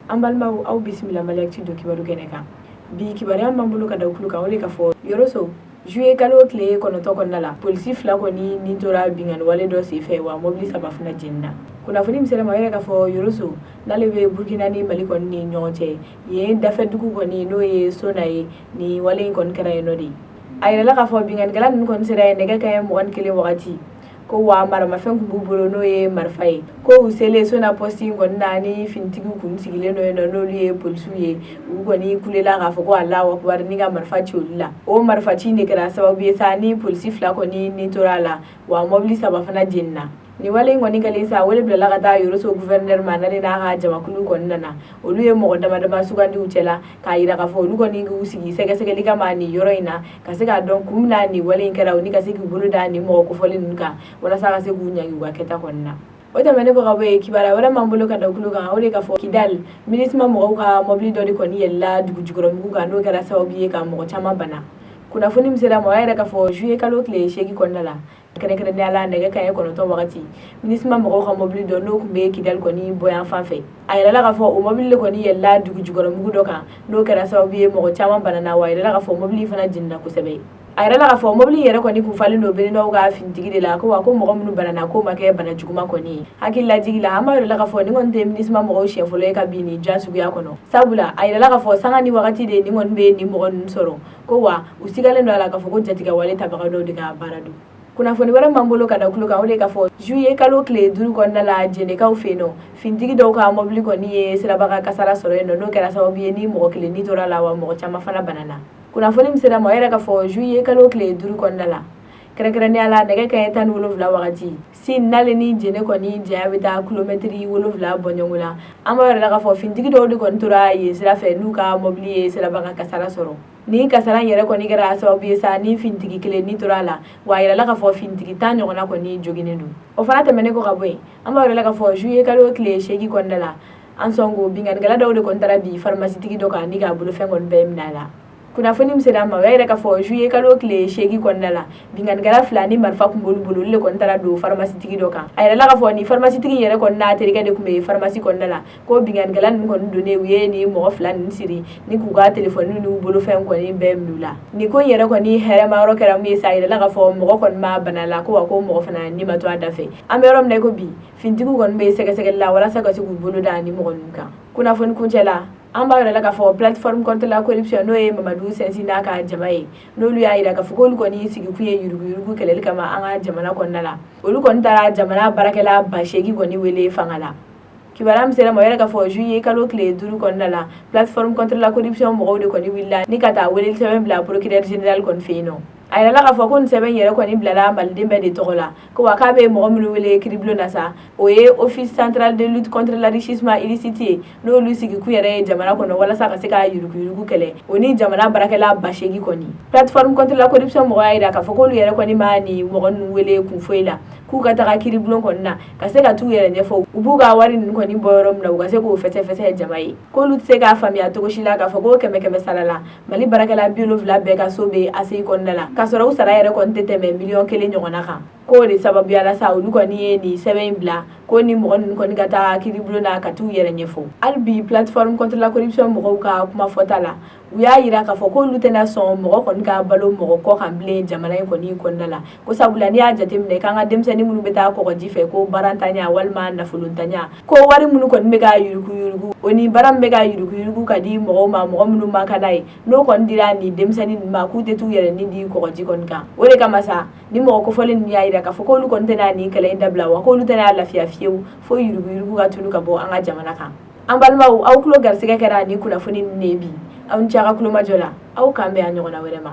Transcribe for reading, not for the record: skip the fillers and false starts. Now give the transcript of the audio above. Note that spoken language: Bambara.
An balimaw aw bisimila Maliyactu do kibaru kɛnɛ kan. Bi kibaruya b'an bolo ka da kulu kan o de ka fɔ Yoroso juillet kalo tile 9 kɔnɔna la polisi 2 kɔni nin tora bingani wale dɔ senfɛ wa mobili 3 fana jenina. Kunnafoni min sera ma yɛrɛ ka fɔ Yoroso n'ale bɛ Burkina ni Mali kɔni ni ɲɔgɔn cɛ yen dafɛ dugu kɔni n'o ye Sona ye ni wale in kɔni kɛra yen nɔ de. A yɛrɛla ka fɔ binganikɛla ninnu kɔni sera yen nɛgɛ kanɲɛ 21 wagati ko wa maramafɛn kun b'u bolo n'o ye marifa ye ko u selen Sona poste in kɔni na ni finitigiw kun sigilen dɔ yen nɔ n'olu ye polisiw ye u kɔni kulela k'a fɔ ko Alahu Akibaru ni ka marifa ci olu la. O marifa ci in de kɛra sababu ye sa ni polisi 2 kɔni nin tora a la wa mobili 3 fana jenina. Ni wale in kɔni kɛlen sa wele bilala ka taa Yoroso gouverneur ma n'ale n'a ka jamakulu kɔni nana olu ye mɔgɔ dama sugandi u cɛla k'a yira k'a fɔ olu kɔni k'u sigi sɛgɛsɛgɛli kama nin yɔrɔ in na ka se k'a dɔn kun mina nin wale in kɛra u ni ka se k'u bolo da nin mɔgɔ kofɔlen ninnu kan walasa ka se k'u ɲangi u ka kɛta kɔni na. O tɛmɛnen kɔ ka bɔ yen kibaruya wɛrɛ m'an bolo ka da kulu kan o de ka fɔ Kidal MINUSMA mɔgɔw ka mobili dɔ de kɔni yɛlɛla dugu jukɔrɔmugu kan n'o kɛra sababu ye ka mɔgɔ caman bana. Kunnafoni min sera ma o yɛrɛ ka fɔ juillet kalo tile 8 kɔnɔna la kɛrɛnkɛrɛnnenya la nɛgɛ kanɲɛ 9 wagati MINUSMA mɔgɔw ka mobili dɔ n'o kun bɛ Kidal kɔni bɔyan fan fɛ a yɛrɛla ka fɔ o mobili de kɔni yɛlɛla dugu jukɔrɔmugu dɔ kan n'o kɛra sababu ye mɔgɔ caman banana wa a yɛrɛla ka fɔ mobili fana jenina kosɛbɛ. A yɛrɛla ka fɔ mobili yɛrɛ kɔni kun falen don berenaw ka finitigi de la ko wa ko mɔgɔ minnu banana ko ma kɛ bana juguman kɔni ye. Hakililajigi la an b'a yɛrɛla ka fɔ nin kɔni tɛ MINUSMA mɔgɔw siɲɛ fɔlɔ ye ka bin nin jan suguya kɔnɔ sabula a yɛrɛla ka fɔ sanga ni wagati de nin kɔni bɛ nin mɔgɔ ninnu sɔrɔ ko wa u sigalen don a la ka fɔ ko jatigɛ wale tabaga dɔw de ka baara don. Kunnafoni wɛrɛ m'an bolo ka da kulu kan o de ka fɔ juillet kalo tile 5 kɔnɔna la Jɛnɛkaw fɛ yen nɔ finitigi dɔw ka mobili kɔni ye sirabaga kasara sɔrɔ yen nɔ n'o kɛra sababu ye ni mɔgɔ kelen ni tora la wa mɔgɔ caman fana banana. Kunnafoni min sera ma o yɛrɛ ka fɔ juillet kalo tile 5 kɔnɔna la kɛrɛnkɛrɛnnenya la nɛgɛ kanɲɛ 17 wagati Sine n'ale ni Jɛnɛ kɔni janya bɛ taa kilomɛtiri 7 bɔ ɲɔgɔn la an b'a yɛrɛ la ka fɔ finitigi dɔw de kɔni tora yen sira fɛ n'u ka mobili ye sirabaga kasara sɔrɔ. Ni kasara in yɛrɛ kɔni kɛra sababu ye sa ni finitigi kelen ni tora a la wa a yɛrɛla ka fɔ finitigi 10 ɲɔgɔnna kɔni joginen don. O fana tɛmɛnen kɔ ka bɔ yen an b'a yɛrɛ la ka fɔ juillet kalo tile 8 kɔnɔna la an sɔn ko binganikɛla dɔw de kɔni taara bi pharmacie dɔ kan ni k'a bolofɛn kɔni bɛɛ minɛ a la. Kunnafoni min sera ma o yɛrɛ ka fɔ juillet kalo tile 8 kɔnɔna la binganikɛla 2 ni marifa kun b'olu bolo olu de kɔni taara don pharmacie dɔ kan a yɛrɛla ka fɔ ni pharmacie yɛrɛ kɔni n'a terikɛ de kun bɛ pharmacie kɔnɔna la ko binganikɛla ninnu kɔni donnen u ye ni mɔgɔ 2 ninnu siri ni k'u ka telefɔni n'u bolofɛn kɔni bɛɛ minɛ u la. Ni ko in yɛrɛ kɔni hɛrɛma yɔrɔ kɛra mun ye sa a yɛrɛla ka fɔ mɔgɔ kɔni ma bana la ko wa ko mɔgɔ fana ni ma to a da fɛ. An bɛ yɔrɔ min na i ko bi finitigiw kɔni bɛ sɛgɛsɛgɛli la walasa ka se k'u bolo da ni mɔgɔ ninnu kan. Kunnafoni kuncɛ la an b'a yɛrɛ la ka fɔ plateforme contre la corruption n'o ye Mamadu Sɛnsi n'a ka jama ye n'olu y'a yira k'a fɔ k'olu kɔni sigikun ye yuruguyurugu kɛlɛli kama an ka jamana kɔnɔna la olu kɔni taara jamana baarakɛla 8,000 kɔni wele fanga la. Kibaruya min sera ma o yɛrɛ ka fɔ juillet kalo tile 5 kɔnɔna la plateforme contre la corruption mɔgɔw de kɔni wulila ni ka taa weleli sɛbɛn bila procureur général kɔni fɛ yen nɔ. A yɛrɛla k'a fɔ ko nin sɛbɛn yɛrɛ kɔni bilala maliden bɛɛ de tɔgɔ la ko wa k'a bɛ mɔgɔ minnu wele kiribulon na sa o ye office central de lutte contre l'enrichissement illicite ye n'olu sigikun yɛrɛ ye jamana kɔnɔ walasa ka se ka yuruguyurugu kɛlɛ o ni jamana baarakɛla 8,000 kɔni. Plateforme contre la corruption mɔgɔ y'a yira k'a fɔ k'olu yɛrɛ kɔni ma ni mɔgɔ ninnu wele kun foyi la k'u ka taga kiribulon kɔni na ka se ka t'u yɛrɛ ɲɛfɔ u b'u ka wari ninnu kɔni bɔ yɔrɔ min na u ka se k'o fɛsɛfɛsɛ jama ye k'olu tɛ se k'a faamuya cogo si la k'a fɔ ko 100 sara la Mali baarakɛla 70 bɛɛ ka so bɛ ACI kɔnɔna la k'a sɔrɔ u sara yɛrɛ kɔni tɛ tɛmɛ miliyɔn 1 ɲɔgɔnna kan k'o de sababuya la sa olu kɔni ye nin sɛbɛn in bila ko ni mɔgɔ ninnu kɔni ka taa kiribulon na ka t'u yɛrɛ ɲɛfɔ. Hali bi plateforme contre la corruption mɔgɔw ka kuma fɔta la u y'a yira k'a fɔ k'olu tɛna sɔn mɔgɔ kɔni ka balo mɔgɔ kɔ kan bilen jamana in kɔni kɔnɔna la ko sabula n'i y'a jateminɛ k'an ka denmisɛnnin minnu bɛ taa kɔgɔji fɛ ko barantanya walima nafolotanya ko wari minnu kɔni bɛ ka yuruguyurugu o ni bara min bɛ ka yuruguyurugu ka di mɔgɔw ma mɔgɔ minnu man ka d'a ye n'o kɔni dira ni denmisɛnnin ninnu ma k'u tɛ t'u yɛrɛ ni di kɔgɔji kɔni kan o de kama sa ni mɔgɔ kofɔlen ninnu y'a yira k'a fɔ k'olu kɔni tɛna nin kɛlɛ in dabila wa k'olu tɛna lafiya fiyewu fo yuruguyurugu ka tunu ka bɔ an ka jamana kan. An balimaw aw tulo garisɛgɛ kɛra ni kunnafoni ninnu ye bi aw ni ce a ka kulomajɔ la aw k'an bɛn a ɲɔgɔnna wɛrɛ ma.